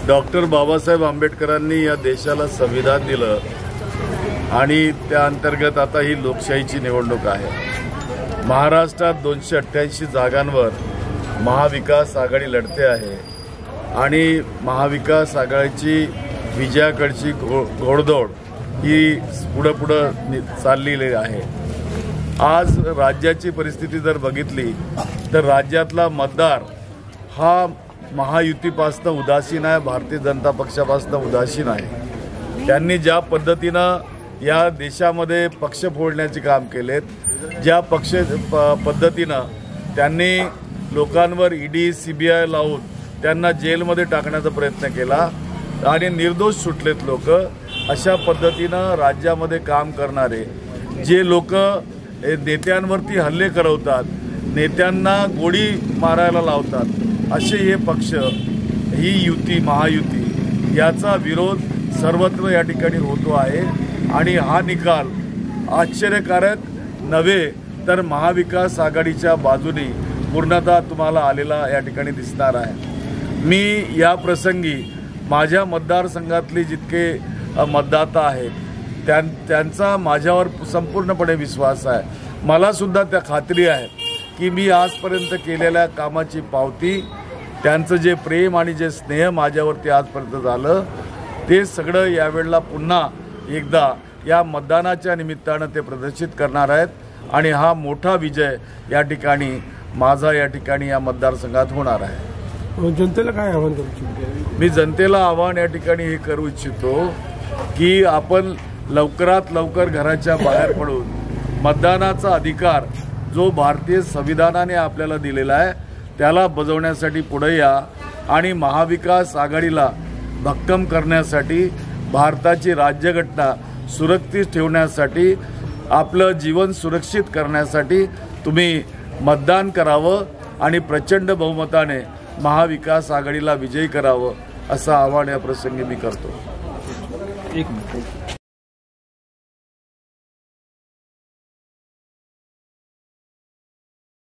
Doctor Babasaheb आंबेडकरांनी या देशाला संविधान दिलं आणि त्या अंतर्गत आता ही लोकशाहीची निवडणूक आहे। महाराष्ट्रात 288 जागांवर महाविकास आघाडी लढते आहे आणि महाविकास आघाडीची विजयाकडची घोडदौड ही पुढे चाललेली आहे। आज राज्याची परिस्थिती जर बघितली तर राज्यातला मतदार हा महायुतीपासून उदासीन आहे, भारतीय जनता पक्षापासून उदासीन आहे। त्यांनी ज्या पद्धतीनं या देशामध्ये पक्ष फोडण्याचे काम केलेत, ज्या पद्धतीनं त्यांनी लोकांवर ईडी सीबीआय लावून त्यांना जेलमध्ये टाकण्याचा प्रयत्न केला आणि निर्दोष सुटलेत लोक, अशा पद्धतीनं राज्यामध्ये काम करणारे जे लोक नेत्यांवरती हल्ले करवतात, नेत्यांना गोळी मारायला लावतात, असे हे पक्ष, ही युती महायुती याचा विरोध सर्वत्र या ठिकाणी होतो आहे आणि हा निकाल आश्चर्यकारक नव्हे तर महाविकास आघाडीच्या बाजूने पूर्णतः तुम्हाला आलेला या ठिकाणी दिसणार आहे। मी या प्रसंगी माझ्या मतदारसंघातले जितके मतदाता आहेत त्यांचा माझ्यावर संपूर्णपणे विश्वास आहे। मला सुद्धा त्या खात्री आहे की मी आजपर्यंत केलेल्या कामाची पावती, त्यांचं जे प्रेम आणि जे स्नेह माझ्यावरती आजपर्यंत झालं ते सगळं यावेळेला पुन्हा एकदा या मतदानाच्या निमित्तानं ते प्रदर्शित करणार आहेत आणि हा मोठा विजय या ठिकाणी माझा या ठिकाणी या मतदारसंघात होणार आहे। जनतेला काय आवाहन करू इच्छितो? मी जनतेला आवाहन या ठिकाणी हे करू इच्छितो की आपण लवकरात लवकर घराच्या बाहेर पडून मतदानाचा अधिकार जो भारतीय संविधानाने आपल्याला दिलेला आहे त्याला बजावण्यासाठी पुढे या आणि महाविकास आघाडीला भक्कम करण्यासाठी, भारताची राज्यघटना सुरक्षित ठेवण्यासाठी, आपलं जीवन सुरक्षित करण्यासाठी तुम्ही मतदान करावं आणि प्रचंड बहुमताने महाविकास आघाडीला विजयी करावं असं आवाहन या प्रसंगी मी करतो। एक मिनिट।